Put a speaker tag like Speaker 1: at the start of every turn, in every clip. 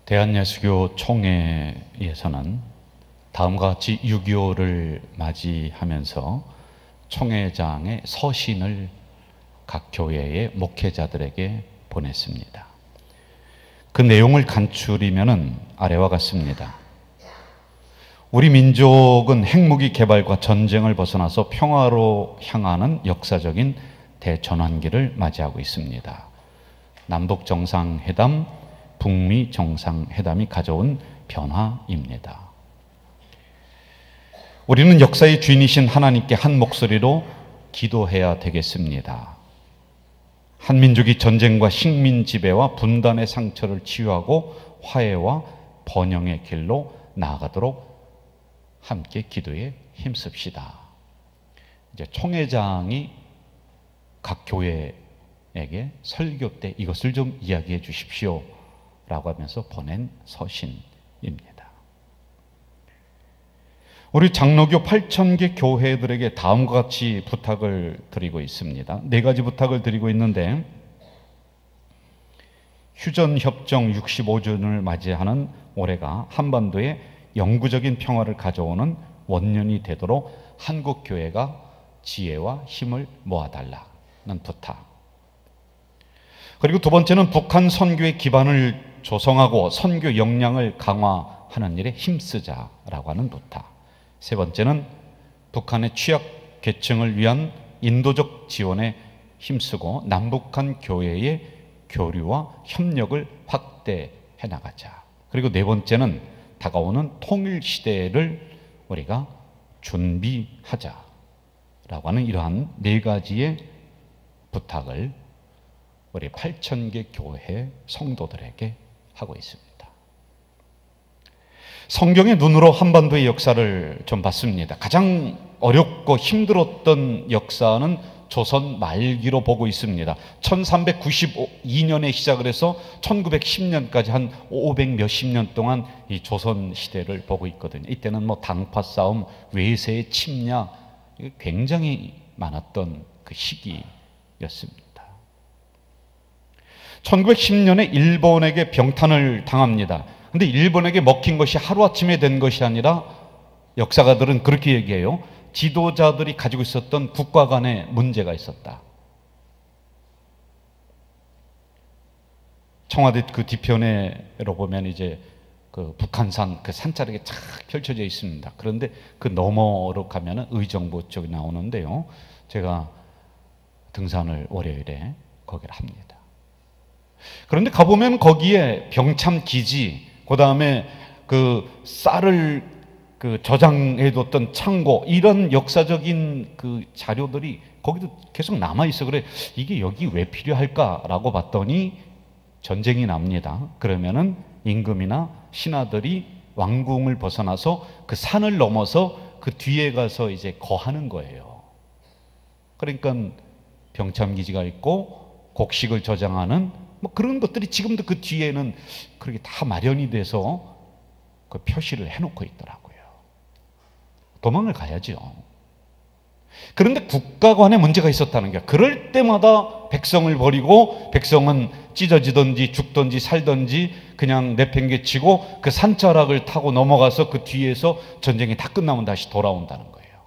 Speaker 1: 대한예수교 총회에서는 다음과 같이 6.25를 맞이하면서 총회장의 서신을 각 교회의 목회자들에게 보냈습니다. 그 내용을 간추리면은 아래와 같습니다. 우리 민족은 핵무기 개발과 전쟁을 벗어나서 평화로 향하는 역사적인 대전환기를 맞이하고 있습니다. 남북 정상회담, 북미 정상회담이 가져온 변화입니다. 우리는 역사의 주인이신 하나님께 한 목소리로 기도해야 되겠습니다. 한민족이 전쟁과 식민 지배와 분단의 상처를 치유하고 화해와 번영의 길로 나아가도록 함께 기도에 힘씁시다. 이제 총회장이 각 교회에게 설교 때 이것을 좀 이야기해 주십시오 라고 하면서 보낸 서신입니다. 우리 장로교 8,000개 교회들에게 다음과 같이 부탁을 드리고 있습니다. 4가지 부탁을 드리고 있는데, 휴전협정 65주년을 맞이하는 올해가 한반도에 영구적인 평화를 가져오는 원년이 되도록 한국교회가 지혜와 힘을 모아달라는 부탁. 그리고 두 번째는 북한 선교의 기반을 조성하고 선교 역량을 강화하는 일에 힘쓰자라고 하는 부탁. 세 번째는 북한의 취약 계층을 위한 인도적 지원에 힘쓰고 남북한 교회의 교류와 협력을 확대해 나가자. 그리고 네 번째는 다가오는 통일 시대를 우리가 준비하자라고 하는 이러한 4가지의 부탁을 우리 8,000개 교회 성도들에게 하고 있습니다. 성경의 눈으로 한반도의 역사를 좀 봤습니다. 가장 어렵고 힘들었던 역사는 조선 말기로 보고 있습니다. 1392년에 시작을 해서 1910년까지 한 500 몇십 년 동안 이 조선 시대를 보고 있거든요. 이때는 뭐 당파 싸움, 외세의 침략 굉장히 많았던 그 시기였습니다. 1910년에 일본에게 병탄을 당합니다. 근데 일본에게 먹힌 것이 하루아침에 된 것이 아니라 역사가들은 그렇게 얘기해요. 지도자들이 가지고 있었던 국가 간의 문제가 있었다. 청와대 그 뒤편에로 보면 이제 그 북한산 그 산자락이 쫙 펼쳐져 있습니다. 그런데 그 너머로 가면은 의정부 쪽이 나오는데요. 제가 등산을 월요일에 거기를 합니다. 그런데 가보면 거기에 병참 기지, 그 다음에 그 쌀을 그 저장해뒀던 창고, 이런 역사적인 그 자료들이 거기도 계속 남아있어. 그래, 이게 여기 왜 필요할까라고 봤더니 전쟁이 납니다. 그러면은 임금이나 신하들이 왕궁을 벗어나서 그 산을 넘어서 그 뒤에 가서 이제 거하는 거예요. 그러니까 병참기지가 있고 곡식을 저장하는 뭐 그런 것들이 지금도 그 뒤에는 그렇게 다 마련이 돼서 그 표시를 해놓고 있더라고요. 도망을 가야죠. 그런데 국가 간에 문제가 있었다는 게, 그럴 때마다 백성을 버리고 백성은 찢어지든지 죽든지 살든지 그냥 내팽개치고 그 산자락을 타고 넘어가서 그 뒤에서 전쟁이 다 끝나면 다시 돌아온다는 거예요.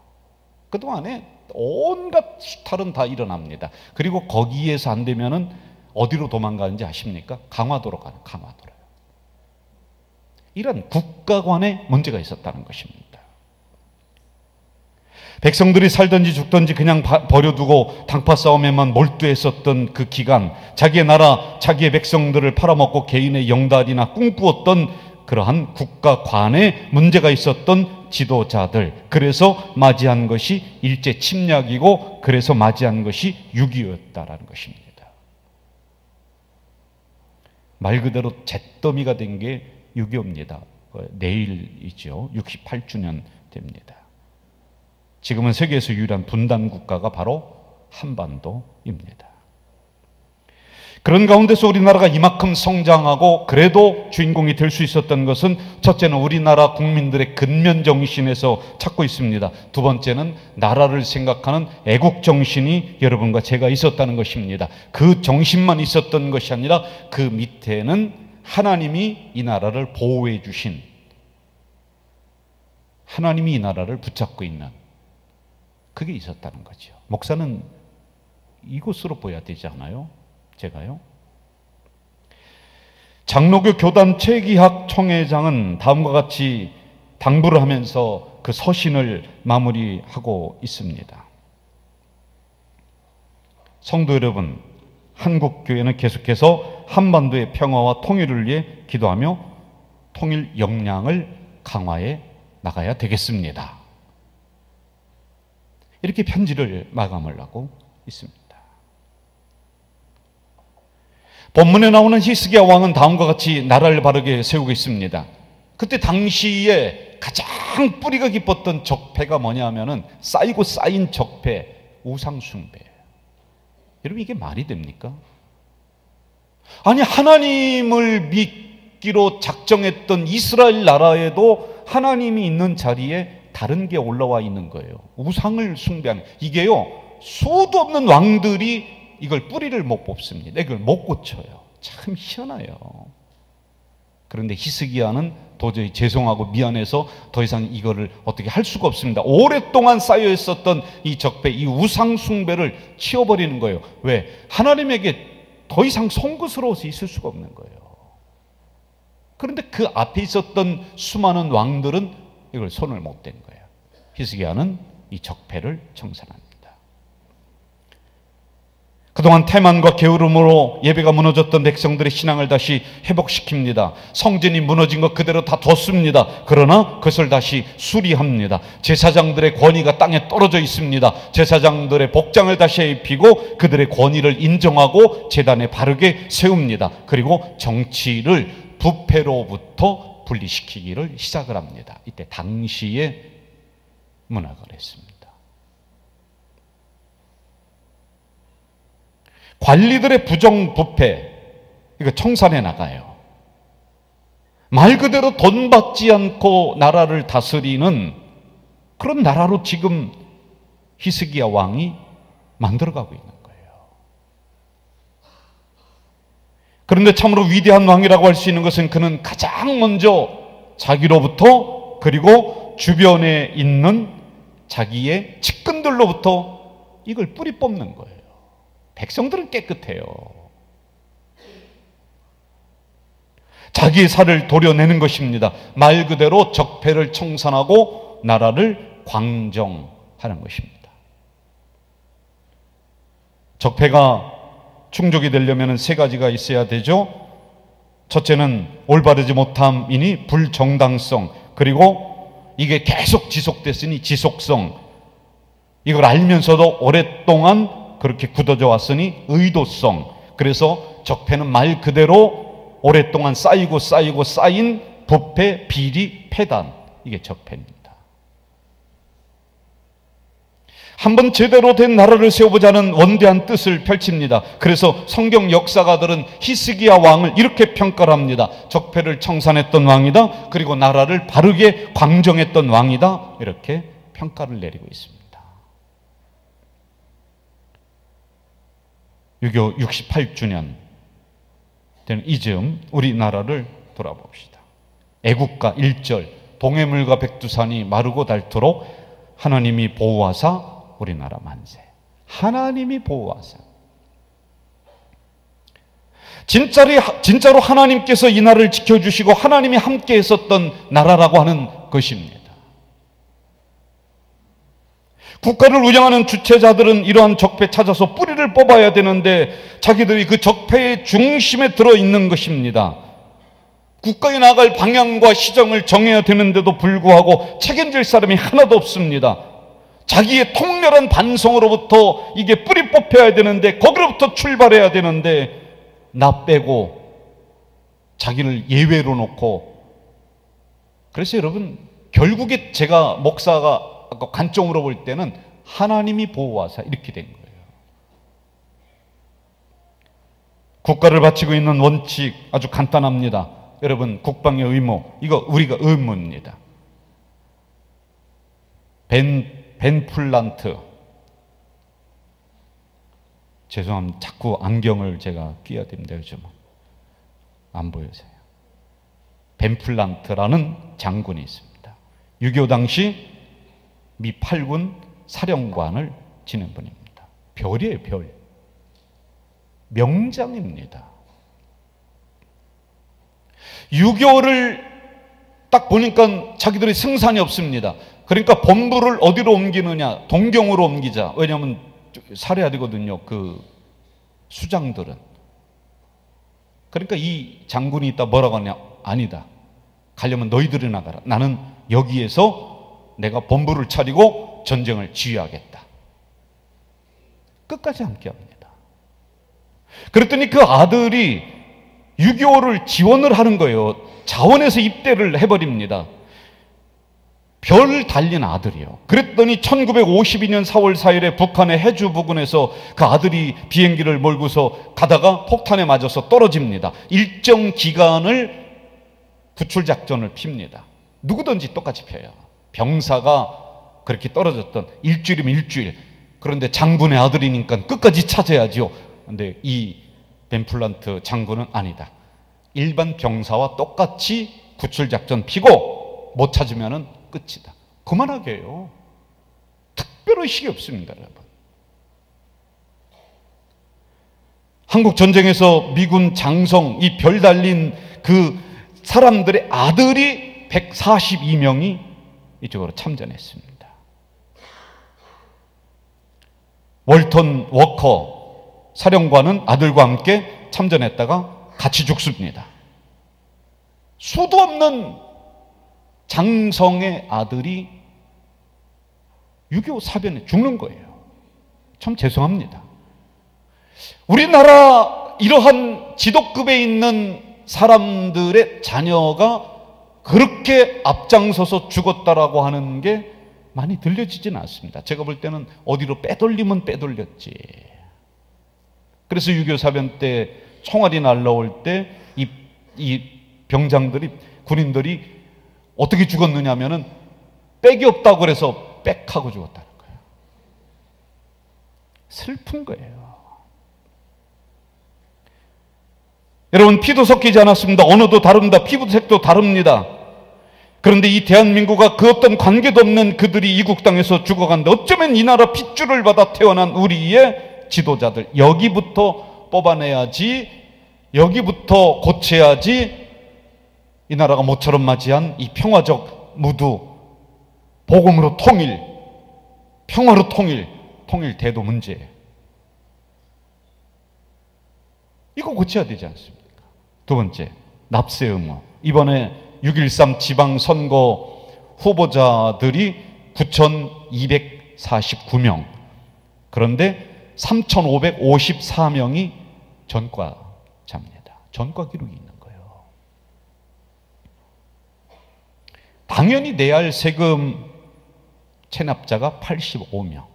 Speaker 1: 그동안에 온갖 수탈은 다 일어납니다. 그리고 거기에서 안 되면은 어디로 도망가는지 아십니까? 강화도로 가요. 강화도로요. 이런 국가 간에 문제가 있었다는 것입니다. 백성들이 살든지 죽든지 그냥 버려두고 당파 싸움에만 몰두했었던 그 기간, 자기의 나라, 자기의 백성들을 팔아먹고 개인의 영달이나 꿈꾸었던 그러한 국가 간에 문제가 있었던 지도자들, 그래서 맞이한 것이 일제 침략이고 그래서 맞이한 것이 6.25였다라는 것입니다. 말 그대로 잿더미가 된 게 6.25입니다. 내일이죠. 68주년 됩니다. 지금은 세계에서 유일한 분단 국가가 바로 한반도입니다. 그런 가운데서 우리나라가 이만큼 성장하고 그래도 주인공이 될 수 있었던 것은, 첫째는 우리나라 국민들의 근면 정신에서 찾고 있습니다. 두 번째는 나라를 생각하는 애국 정신이 여러분과 제가 있었다는 것입니다. 그 정신만 있었던 것이 아니라 그 밑에는 하나님이 이 나라를 보호해 주신, 하나님이 이 나라를 붙잡고 있는 그게 있었다는 거죠. 목사는 이것으로 보여야 되지 않아요? 제가요? 장로교 교단 최기학 총회장은 다음과 같이 당부를 하면서 그 서신을 마무리하고 있습니다. 성도 여러분, 한국교회는 계속해서 한반도의 평화와 통일을 위해 기도하며 통일 역량을 강화해 나가야 되겠습니다. 이렇게 편지를 마감을 하고 있습니다. 본문에 나오는 히스기야 왕은 다음과 같이 나라를 바르게 세우고 있습니다. 그때 당시에 가장 뿌리가 깊었던 적폐가 뭐냐 하면은 쌓이고 쌓인 적폐, 우상숭배. 여러분, 이게 말이 됩니까? 아니, 하나님을 믿기로 작정했던 이스라엘 나라에도 하나님이 있는 자리에 다른 게 올라와 있는 거예요. 우상을 숭배하는. 이게요, 수도 없는 왕들이 이걸 뿌리를 못 뽑습니다. 이걸 못 고쳐요. 참 희한해요. 그런데 히스기야는 도저히 죄송하고 미안해서 더 이상 이거를 어떻게 할 수가 없습니다. 오랫동안 쌓여 있었던 이 적폐, 이 우상 숭배를 치워버리는 거예요. 왜? 하나님에게 더 이상 송구스러워서 있을 수가 없는 거예요. 그런데 그 앞에 있었던 수많은 왕들은 이걸 손을 못 댄 거예요. 히스기야는 이 적폐를 청산합니다. 그동안 태만과 게으름으로 예배가 무너졌던 백성들의 신앙을 다시 회복시킵니다. 성전이 무너진 것 그대로 다 뒀습니다. 그러나 그것을 다시 수리합니다. 제사장들의 권위가 땅에 떨어져 있습니다. 제사장들의 복장을 다시 입히고 그들의 권위를 인정하고 제단에 바르게 세웁니다. 그리고 정치를 부패로부터 분리시키기를 시작을 합니다. 이때 당시에 문화가 그랬습니다. 관리들의 부정부패, 이거 청산해 나가요. 말 그대로 돈 받지 않고 나라를 다스리는 그런 나라로 지금 히스기야 왕이 만들어가고 있는 거예요. 그런데 참으로 위대한 왕이라고 할 수 있는 것은 그는 가장 먼저 자기로부터 그리고 주변에 있는 자기의 측근들로부터 이걸 뿌리 뽑는 거예요. 백성들은 깨끗해요. 자기의 살을 도려내는 것입니다. 말 그대로 적폐를 청산하고 나라를 광정하는 것입니다. 적폐가 충족이 되려면 세 가지가 있어야 되죠. 첫째는 올바르지 못함이니 불정당성, 그리고 이게 계속 지속됐으니 지속성, 이걸 알면서도 오랫동안 그렇게 굳어져 왔으니 의도성. 그래서 적폐는 말 그대로 오랫동안 쌓이고 쌓인 부패, 비리, 패단, 이게 적폐입니다. 한번 제대로 된 나라를 세워보자는 원대한 뜻을 펼칩니다. 그래서 성경 역사가들은 히스기야 왕을 이렇게 평가를 합니다. 적폐를 청산했던 왕이다. 그리고 나라를 바르게 광정했던 왕이다. 이렇게 평가를 내리고 있습니다. 유교 68주년 되는 이즈음 우리나라를 돌아봅시다. 애국가 1절 동해물과 백두산이 마르고 닳도록 하나님이 보호하사 우리나라 만세. 하나님이 보호하사. 진짜로 하나님께서 이 나라를 지켜주시고 하나님이 함께 했었던 나라라고 하는 것입니다. 국가를 운영하는 주체자들은 이러한 적폐 찾아서 뿌리를 뽑아야 되는데 자기들이 그 적폐의 중심에 들어있는 것입니다. 국가에 나갈 방향과 시정을 정해야 되는데도 불구하고 책임질 사람이 하나도 없습니다. 자기의 통렬한 반성으로부터 이게 뿌리 뽑혀야 되는데 거기로부터 출발해야 되는데 나 빼고 자기를 예외로 놓고, 그래서 여러분 결국에 제가 목사가 관점으로 볼 때는 하나님이 보호하사 이렇게 된 거예요. 국가를 바치고 있는 원칙 아주 간단합니다. 여러분, 국방의 의무, 이거 우리가 의무입니다. 벤 플란트, 죄송합니다. 자꾸 안경을 제가 끼야 됩니다. 요즘 안 보여서요. 벤플란트라는 장군이 있습니다. 6.25 당시 미 8군 사령관을 지낸 분입니다. 별이에요, 별. 명장입니다. 6.25를 딱 보니까 자기들이 승산이 없습니다. 그러니까 본부를 어디로 옮기느냐? 동경으로 옮기자. 왜냐하면 살해야 되거든요, 그 수장들은. 그러니까 이 장군이 있다 뭐라고 하냐? 아니다. 가려면 너희들이 나가라. 나는 여기에서 내가 본부를 차리고 전쟁을 지휘하겠다. 끝까지 함께합니다. 그랬더니 그 아들이 6.25를 지원을 하는 거예요. 자원에서 입대를 해버립니다. 별 달린 아들이요. 그랬더니 1952년 4월 4일에 북한의 해주 부근에서 그 아들이 비행기를 몰고서 가다가 폭탄에 맞아서 떨어집니다. 일정 기간을 구출작전을 핍니다. 누구든지 똑같이 펴요. 병사가 그렇게 떨어졌던 일주일이면 일주일. 그런데 장군의 아들이니까 끝까지 찾아야죠. 그런데 이 벤플란트 장군은 아니다. 일반 병사와 똑같이 구출작전 피고 못 찾으면 끝이다. 그만하게 해요. 특별의식이 없습니다, 여러분. 한국 전쟁에서 미군 장성, 이 별 달린 그 사람들의 아들이 142명이 이쪽으로 참전했습니다. 월턴 워커 사령관은 아들과 함께 참전했다가 같이 죽습니다. 수도 없는 장성의 아들이 6.25 사변에 죽는 거예요. 참 죄송합니다. 우리나라 이러한 지도급에 있는 사람들의 자녀가 그렇게 앞장서서 죽었다라고 하는 게 많이 들려지지는 않습니다. 제가 볼 때는 어디로 빼돌리면 빼돌렸지. 그래서 6.25 사변 때 총알이 날라올 때 이 병장들이, 군인들이 어떻게 죽었느냐 하면은 빽이 없다고 그래서 빽하고 죽었다는 거예요. 슬픈 거예요. 여러분, 피도 섞이지 않았습니다. 언어도 다릅니다. 피부색도 다릅니다. 그런데 이 대한민국과 그 어떤 관계도 없는 그들이 이국 땅에서 죽어간다. 어쩌면 이 나라 핏줄을 받아 태어난 우리의 지도자들, 여기부터 뽑아내야지, 여기부터 고쳐야지 이 나라가 모처럼 맞이한 이 평화적 무드, 복음으로 통일, 평화로 통일돼도 문제예요. 이거 고쳐야 되지 않습니까? 두 번째, 납세 의무. 이번에 6.13 지방선거 후보자들이 9,249명. 그런데 3,554명이 전과자입니다. 전과 기록이 있는 거예요. 당연히 내야 할 세금 체납자가 85명.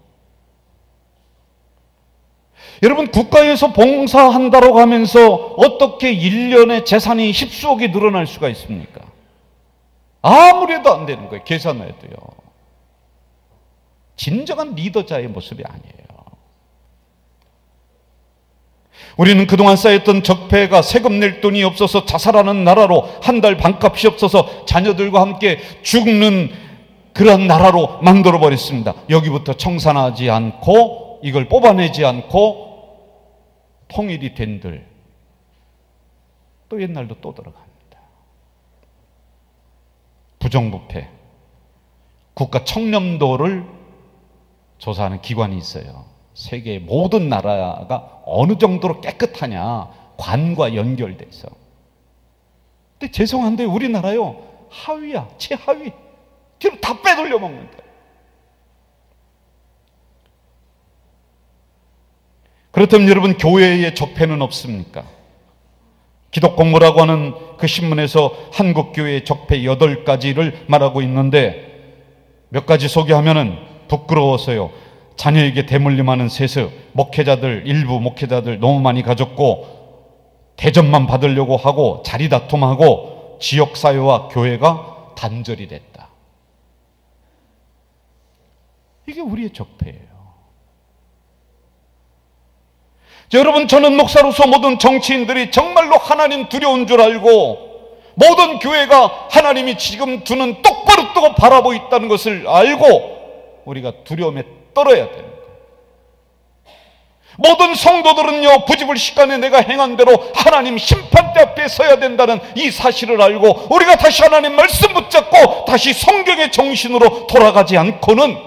Speaker 1: 여러분, 국가에서 봉사한다고 하면서 어떻게 1년에 재산이 10수억이 늘어날 수가 있습니까? 아무리 해도 안 되는 거예요. 계산해도요. 진정한 리더자의 모습이 아니에요. 우리는 그동안 쌓였던 적폐가 세금 낼 돈이 없어서 자살하는 나라로, 한 달 반값이 없어서 자녀들과 함께 죽는 그런 나라로 만들어버렸습니다. 여기부터 청산하지 않고, 이걸 뽑아내지 않고 통일이 된들 또 옛날로 또 들어갑니다. 부정부패. 국가 청렴도를 조사하는 기관이 있어요. 세계의 모든 나라가 어느 정도로 깨끗하냐, 관과 연결돼 있어. 근데 죄송한데 우리나라요, 하위야, 최하위. 뒤로 다 빼돌려 먹는다. 그렇다면 여러분, 교회의 적폐는 없습니까? 기독공무라고 하는 그 신문에서 한국교회의 적폐 8가지를 말하고 있는데, 몇 가지 소개하면은 부끄러워서요. 자녀에게 대물림하는 세습, 일부 목회자들 너무 많이 가졌고, 대접만 받으려고 하고, 자리 다툼하고, 지역사회와 교회가 단절이 됐다. 이게 우리의 적폐예요. 여러분, 저는 목사로서 모든 정치인들이 정말로 하나님 두려운 줄 알고 모든 교회가 하나님이 지금 두는 똑바로 뜨고 바라보고 있다는 것을 알고 우리가 두려움에 떨어야 되는 거예요. 모든 성도들은요, 부지불식간에 내가 행한 대로 하나님 심판대 앞에 서야 된다는 이 사실을 알고 우리가 다시 하나님 말씀 붙잡고 다시 성경의 정신으로 돌아가지 않고는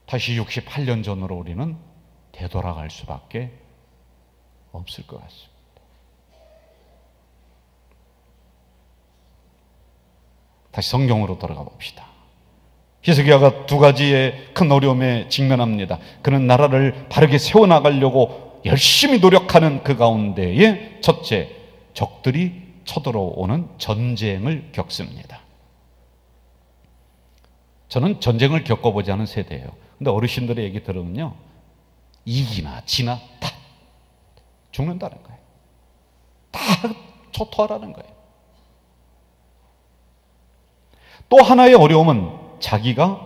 Speaker 1: 다시 68년 전으로 우리는 되돌아갈 수밖에 없을 것 같습니다. 다시 성경으로 돌아가 봅시다. 히스기야가 두 가지의 큰 어려움에 직면합니다. 그는 나라를 바르게 세워나가려고 열심히 노력하는 그 가운데에 첫째, 적들이 쳐들어오는 전쟁을 겪습니다. 저는 전쟁을 겪어보지 않은 세대예요. 근데 어르신들의 얘기 들으면요, 이기나 지나 다 죽는다는 거예요. 다 초토화라는 거예요. 또 하나의 어려움은 자기가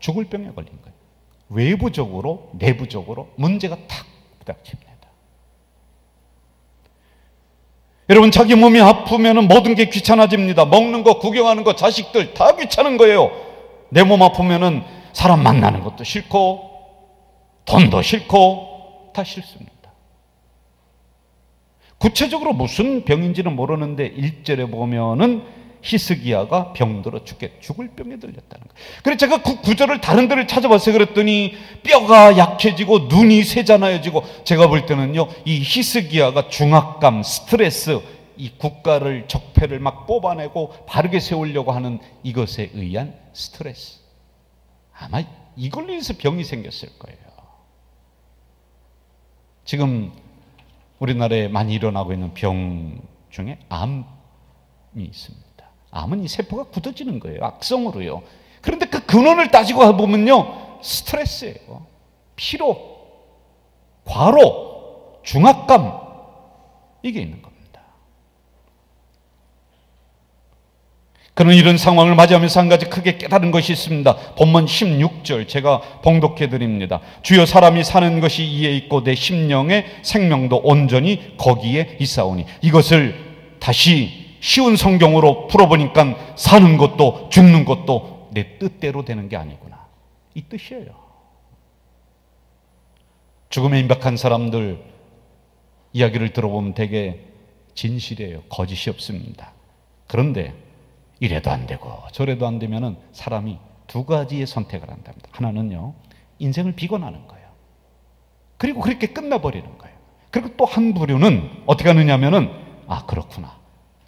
Speaker 1: 죽을 병에 걸린 거예요. 외부적으로 내부적으로 문제가 탁 부닥칩니다. 여러분, 자기 몸이 아프면 모든 게 귀찮아집니다. 먹는 거, 구경하는 거, 자식들 다 귀찮은 거예요. 내 몸 아프면 사람 만나는 것도 싫고 돈도 싫고 다 싫습니다. 구체적으로 무슨 병인지는 모르는데 1절에 보면은 히스기야가 병들어 죽을 병에 들렸다는 거예요. 그래서 제가 그 구절을 다른 데를 찾아봤어요. 그랬더니 뼈가 약해지고 눈이 새잖아지고, 제가 볼 때는요, 이 히스기야가 중압감, 스트레스, 이 국가를 적폐를 막 뽑아내고 바르게 세우려고 하는 이것에 의한 스트레스, 아마 이걸로 인해서 병이 생겼을 거예요. 지금 우리나라에 많이 일어나고 있는 병 중에 암이 있습니다. 암은 이 세포가 굳어지는 거예요. 악성으로요. 그런데 그 근원을 따지고 보면요, 스트레스예요. 피로, 과로, 중압감, 이게 있는 겁니다. 그는 이런 상황을 맞이하면서 한 가지 크게 깨달은 것이 있습니다. 본문 16절 제가 봉독해 드립니다. 주여, 사람이 사는 것이 이에 있고 내 심령의 생명도 온전히 거기에 있사오니. 이것을 다시 쉬운 성경으로 풀어보니까 사는 것도 죽는 것도 내 뜻대로 되는 게 아니구나, 이 뜻이에요. 죽음에 임박한 사람들 이야기를 들어보면 되게 진실이에요. 거짓이 없습니다. 그런데 이래도 안 되고 저래도 안 되면은 사람이 두 가지의 선택을 한답니다. 하나는요, 인생을 비관하는 거예요. 그리고 그렇게 끝나버리는 거예요. 그리고 또 한 부류는 어떻게 하느냐면은, 아, 그렇구나,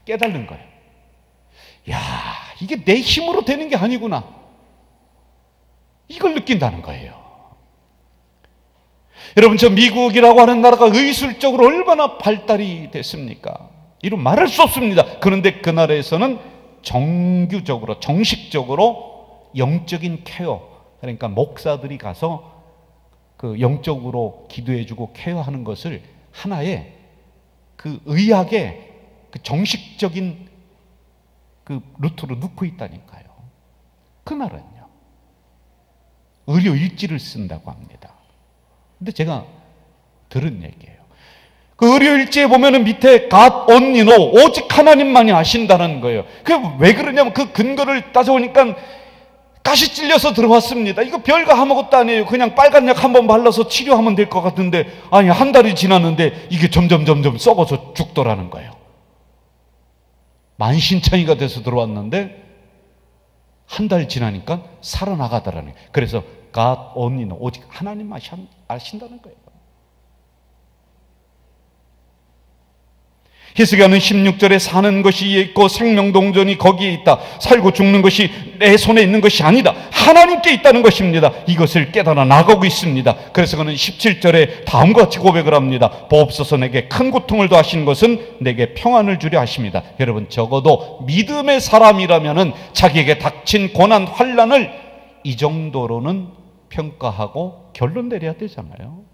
Speaker 1: 깨달는 거예요. 야, 이게 내 힘으로 되는 게 아니구나, 이걸 느낀다는 거예요. 여러분, 저 미국이라고 하는 나라가 의술적으로 얼마나 발달이 됐습니까? 이런 말할 수 없습니다. 그런데 그 나라에서는 정규적으로, 정식적으로 영적인 케어, 그러니까 목사들이 가서 그 영적으로 기도해주고 케어하는 것을 하나의 그 의학의 그 정식적인 그 루트로 넣고 있다니까요. 그 나라는요, 의료 일지를 쓴다고 합니다. 근데 제가 들은 얘기예요. 그 의료 일지에 보면은 밑에 God only know, 오직 하나님만이 아신다는 거예요. 그 왜 그러냐면 그 근거를 따져보니까 가시 찔려서 들어왔습니다. 이거 별거 아무것도 아니에요. 그냥 빨간 약 한번 발라서 치료하면 될 것 같은데, 아니, 한 달이 지났는데 이게 점점 썩어서 죽더라는 거예요. 만신창이가 돼서 들어왔는데 한 달 지나니까 살아나가더라는 거예요. 그래서 God only know, 오직 하나님만 아신다는 거예요. 히스기야는 16절에 사는 것이 있고 생명도 온전히 거기에 있다, 살고 죽는 것이 내 손에 있는 것이 아니다, 하나님께 있다는 것입니다. 이것을 깨달아 나가고 있습니다. 그래서 그는 17절에 다음과 같이 고백을 합니다. 보옵소서, 내게 큰 고통을 더하신 것은 내게 평안을 주려 하십니다. 여러분, 적어도 믿음의 사람이라면은 자기에게 닥친 고난, 환난을 이 정도로는 평가하고 결론 내려야 되잖아요.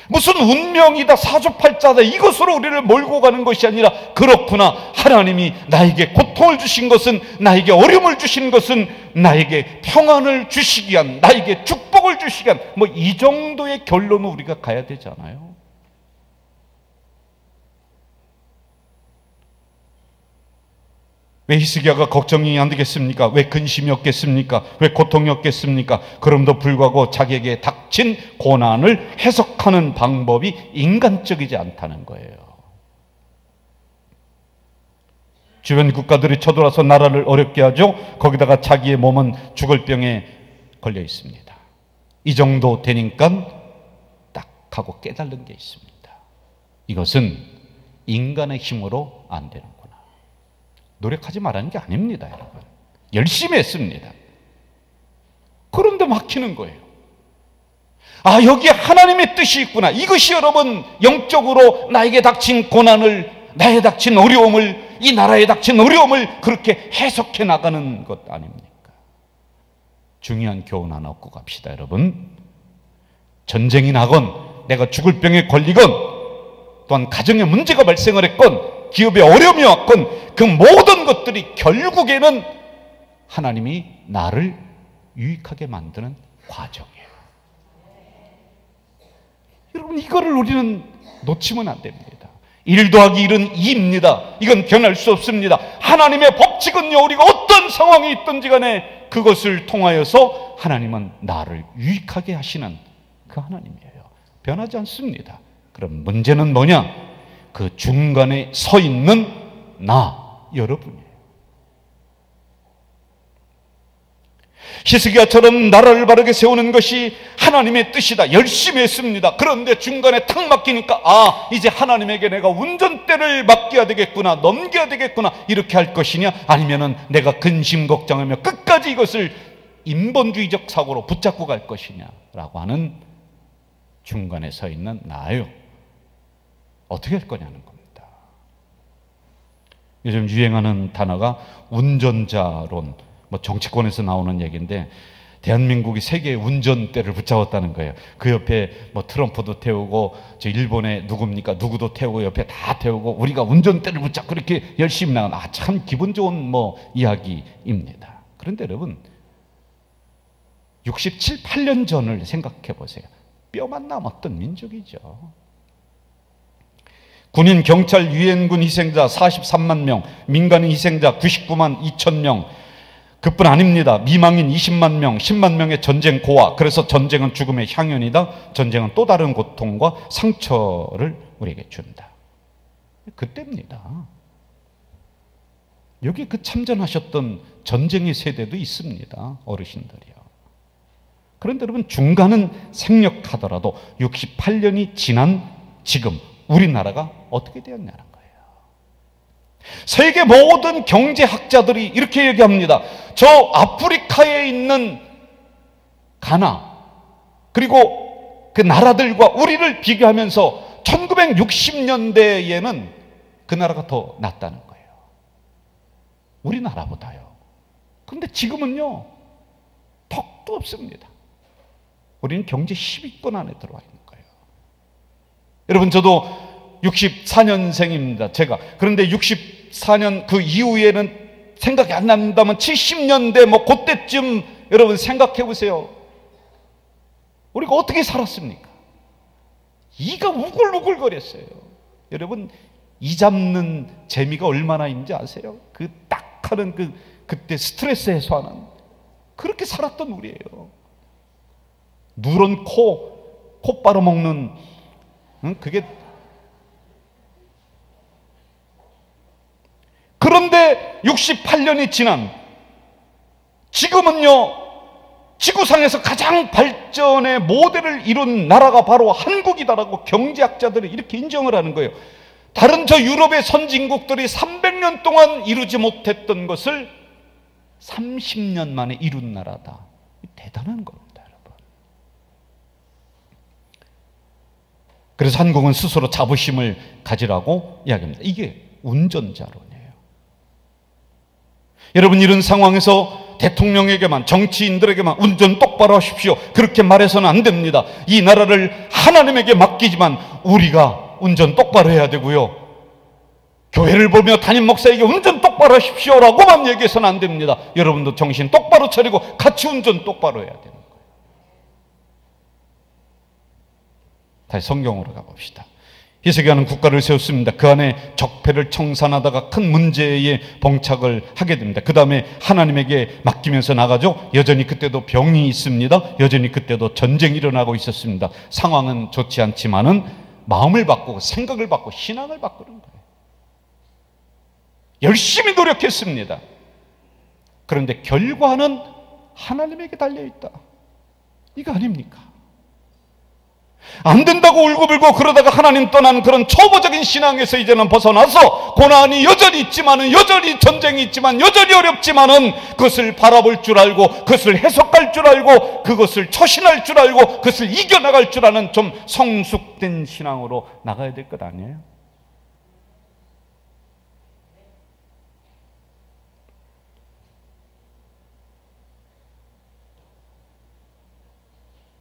Speaker 1: 무슨 운명이다, 사주팔자다, 이것으로 우리를 몰고 가는 것이 아니라, 그렇구나, 하나님이 나에게 고통을 주신 것은, 나에게 어려움을 주신 것은 나에게 평안을 주시기 위한, 나에게 축복을 주시기 위한, 뭐 이 정도의 결론을 우리가 가야 되잖아요. 왜 히스기야가 걱정이 안 되겠습니까? 왜 근심이 없겠습니까? 왜 고통이 없겠습니까? 그럼에도 불구하고 자기에게 닥친 고난을 해석하는 방법이 인간적이지 않다는 거예요. 주변 국가들이 쳐들어와서 나라를 어렵게 하죠. 거기다가 자기의 몸은 죽을 병에 걸려 있습니다. 이 정도 되니까 딱 하고 깨달은 게 있습니다. 이것은 인간의 힘으로 안 되는구나. 노력하지 말라는 게 아닙니다, 여러분. 열심히 했습니다. 그런데 막히는 거예요. 아, 여기에 하나님의 뜻이 있구나. 이것이 여러분 영적으로 나에게 닥친 고난을, 나에 닥친 어려움을, 이 나라에 닥친 어려움을 그렇게 해석해 나가는 것 아닙니까? 중요한 교훈 하나 얻고 갑시다, 여러분. 전쟁이 나건 내가 죽을 병에 걸리건 또한 가정에 문제가 발생을 했건 기업에 어려움이 왔건 그 모든 것들이 결국에는 하나님이 나를 유익하게 만드는 과정이에요. 여러분, 이거를 우리는 놓치면 안 됩니다. 1 더하기 1은 2입니다. 이건 변할 수 없습니다. 하나님의 법칙은요, 우리가 어떤 상황이 있든지 간에 그것을 통하여서 하나님은 나를 유익하게 하시는 그 하나님이에요. 변하지 않습니다. 그럼 문제는 뭐냐? 그 중간에 서 있는 나, 여러분이에요. 히스기야처럼 나라를 바르게 세우는 것이 하나님의 뜻이다. 열심히 했습니다. 그런데 중간에 탁 막히니까 아, 이제 하나님에게 내가 운전대를 맡겨야 되겠구나, 넘겨야 되겠구나, 이렇게 할 것이냐, 아니면은 내가 근심 걱정하며 끝까지 이것을 인본주의적 사고로 붙잡고 갈 것이냐라고 하는 중간에 서 있는 나예요. 어떻게 할 거냐는 겁니다. 요즘 유행하는 단어가 운전자론, 뭐 정치권에서 나오는 얘기인데, 대한민국이 세계의 운전대를 붙잡았다는 거예요. 그 옆에 뭐 트럼프도 태우고, 저 일본에 누굽니까? 누구도 태우고, 옆에 다 태우고, 우리가 운전대를 붙잡고 그렇게 열심히 나간, 아, 참 기분 좋은 뭐 이야기입니다. 그런데 여러분, 67, 8년 전을 생각해 보세요. 뼈만 남았던 민족이죠. 군인, 경찰, 유엔군 희생자 43만 명, 민간인 희생자 99만 2천 명, 그뿐 아닙니다. 미망인 20만 명, 10만 명의 전쟁 고아. 그래서 전쟁은 죽음의 향연이다. 전쟁은 또 다른 고통과 상처를 우리에게 준다. 그때입니다. 여기 그 참전하셨던 전쟁의 세대도 있습니다. 어르신들이요. 그런데 여러분, 중간은 생략하더라도 68년이 지난 지금 우리나라가 어떻게 되었냐는 거예요. 세계 모든 경제학자들이 이렇게 얘기합니다. 저 아프리카에 있는 가나, 그리고 그 나라들과 우리를 비교하면서 1960년대에는 그 나라가 더 낫다는 거예요. 우리나라보다요. 그런데 지금은요, 턱도 없습니다. 우리는 경제 10위권 안에 들어와 있는 거예요. 여러분, 저도 64년생입니다. 제가. 그런데 64년 그 이후에는 생각이 안 난다면 70년대 뭐 그때쯤 여러분 생각해 보세요. 우리가 어떻게 살았습니까? 이가 우글우글 거렸어요. 여러분, 이 잡는 재미가 얼마나 있는지 아세요? 그 딱 하는 그때 스트레스 해소하는, 그렇게 살았던 우리예요. 누런 코 빨아먹는, 그게. 그런데 68년이 지난 지금은요, 지구상에서 가장 발전의 모델을 이룬 나라가 바로 한국이다라고 경제학자들이 이렇게 인정을 하는 거예요. 다른 저 유럽의 선진국들이 300년 동안 이루지 못했던 것을 30년 만에 이룬 나라다. 대단한 겁니다, 여러분. 그래서 한국은 스스로 자부심을 가지라고 이야기합니다. 이게 운전자론이에요. 여러분, 이런 상황에서 대통령에게만, 정치인들에게만 운전 똑바로 하십시오, 그렇게 말해서는 안 됩니다. 이 나라를 하나님에게 맡기지만 우리가 운전 똑바로 해야 되고요, 교회를 보며 담임 목사에게 운전 똑바로 하십시오 라고만 얘기해서는 안 됩니다. 여러분도 정신 똑바로 차리고 같이 운전 똑바로 해야 되는 거예요. 다시 성경으로 가봅시다. 히스기야는 국가를 세웠습니다. 그 안에 적폐를 청산하다가 큰 문제에 봉착을 하게 됩니다. 그 다음에 하나님에게 맡기면서 나가죠. 여전히 그때도 병이 있습니다. 여전히 그때도 전쟁이 일어나고 있었습니다. 상황은 좋지 않지만은 마음을 바꾸고 생각을 바꾸고 신앙을 바꾸는 거예요. 열심히 노력했습니다. 그런데 결과는 하나님에게 달려있다. 이거 아닙니까? 안 된다고 울고불고 그러다가 하나님 떠나는 그런 초보적인 신앙에서 이제는 벗어나서 고난이 여전히 있지만은, 여전히 전쟁이 있지만, 여전히 어렵지만은 그것을 바라볼 줄 알고, 그것을 해석할 줄 알고, 그것을 처신할 줄 알고, 그것을 이겨나갈 줄 아는 좀 성숙된 신앙으로 나가야 될 것 아니에요?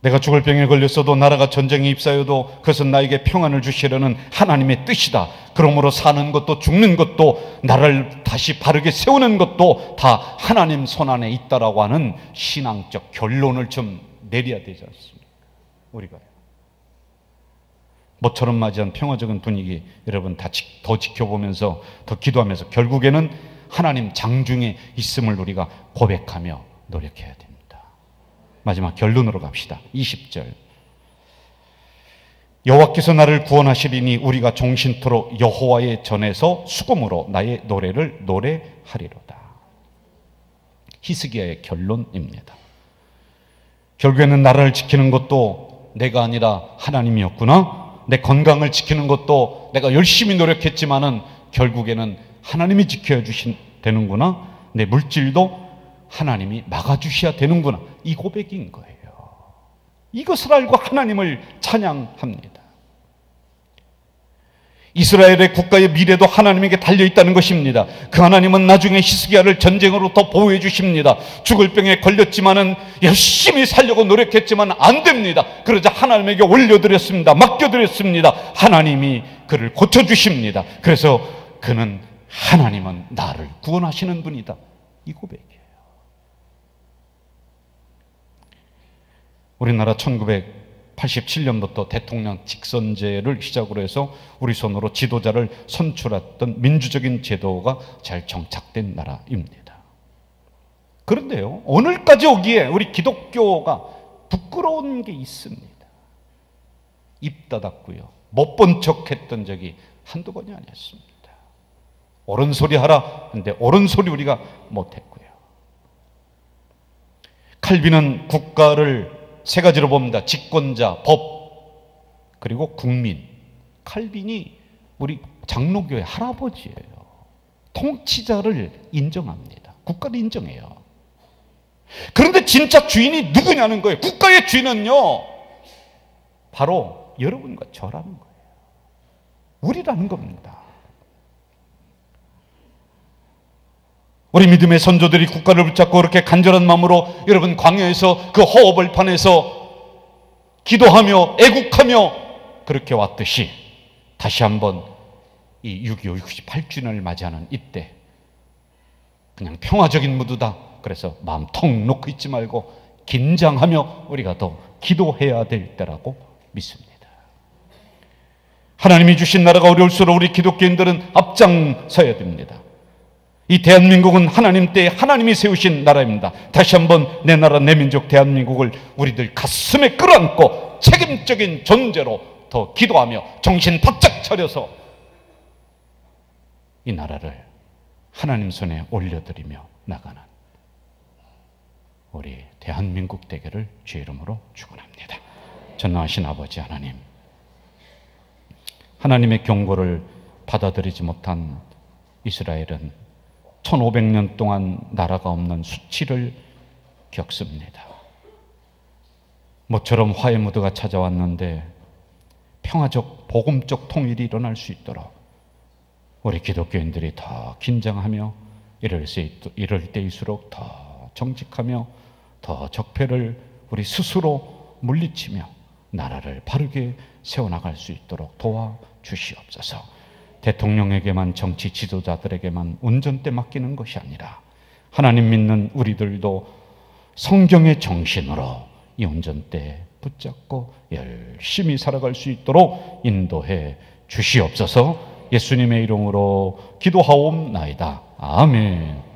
Speaker 1: 내가 죽을 병에 걸렸어도, 나라가 전쟁에 입사해도 그것은 나에게 평안을 주시려는 하나님의 뜻이다. 그러므로 사는 것도 죽는 것도, 나를 다시 바르게 세우는 것도 다 하나님 손안에 있다라고 하는 신앙적 결론을 좀 내려야 되지 않습니까? 우리가 모처럼 맞이한 평화적인 분위기, 여러분 더 지켜보면서, 더 기도하면서 결국에는 하나님 장중에 있음을 우리가 고백하며 노력해야 됩니다. 마지막 결론으로 갑시다. 20절. 여호와께서 나를 구원하시리니 우리가 종신토록 여호와의 전에서 수금으로 나의 노래를 노래하리로다. 히스기야의 결론입니다. 결국에는 나라를 지키는 것도 내가 아니라 하나님이었구나. 내 건강을 지키는 것도 내가 열심히 노력했지만은 결국에는 하나님이 지켜야 되는구나. 내 물질도 하나님이 막아주셔야 되는구나. 이 고백인 거예요. 이것을 알고 하나님을 찬양합니다. 이스라엘의 국가의 미래도 하나님에게 달려있다는 것입니다. 그 하나님은 나중에 히스기야를 전쟁으로부터 보호해 주십니다. 죽을 병에 걸렸지만은 열심히 살려고 노력했지만 안 됩니다. 그러자 하나님에게 올려드렸습니다. 맡겨드렸습니다. 하나님이 그를 고쳐주십니다. 그래서 그는 하나님은 나를 구원하시는 분이다. 이 고백이에요. 우리나라 1987년부터 대통령 직선제를 시작으로 해서 우리 손으로 지도자를 선출했던 민주적인 제도가 잘 정착된 나라입니다. 그런데요, 오늘까지 오기에 우리 기독교가 부끄러운 게 있습니다. 입 닫았고요, 못 본 척 했던 적이 한두 번이 아니었습니다. 옳은 소리 하라 근데 옳은 소리 우리가 못했고요. 칼빈은 국가를 세 가지로 봅니다. 집권자, 법, 그리고 국민. 칼빈이 우리 장로교의 할아버지예요. 통치자를 인정합니다. 국가를 인정해요. 그런데 진짜 주인이 누구냐는 거예요. 국가의 주인은요, 바로 여러분과 저라는 거예요. 우리라는 겁니다. 우리 믿음의 선조들이 국가를 붙잡고 그렇게 간절한 마음으로 여러분 광야에서 그 호흡을판에서 기도하며 애국하며 그렇게 왔듯이 다시 한번 이 6.25 68주년을 맞이하는 이때 그냥 평화적인 무드다. 그래서 마음 통 놓고 있지 말고 긴장하며 우리가 더 기도해야 될 때라고 믿습니다. 하나님이 주신 나라가 어려울수록 우리 기독교인들은 앞장서야 됩니다. 이 대한민국은 하나님 때에 하나님이 세우신 나라입니다. 다시 한번 내 나라 내 민족 대한민국을 우리들 가슴에 끌어안고 책임적인 존재로 더 기도하며 정신 바짝 차려서 이 나라를 하나님 손에 올려드리며 나가는 우리 대한민국 되기를 주의 이름으로 축원합니다. 전능하신 아버지 하나님, 하나님의 경고를 받아들이지 못한 이스라엘은 1500년 동안 나라가 없는 수치를 겪습니다. 모처럼 화해 무드가 찾아왔는데 평화적 복음적 통일이 일어날 수 있도록 우리 기독교인들이 더 긴장하며 이럴 때일수록 더 정직하며 더 적폐를 우리 스스로 물리치며 나라를 바르게 세워나갈 수 있도록 도와주시옵소서. 대통령에게만, 정치 지도자들에게만 운전대 맡기는 것이 아니라 하나님 믿는 우리들도 성경의 정신으로 이 운전대 붙잡고 열심히 살아갈 수 있도록 인도해 주시옵소서. 예수님의 이름으로 기도하옵나이다. 아멘.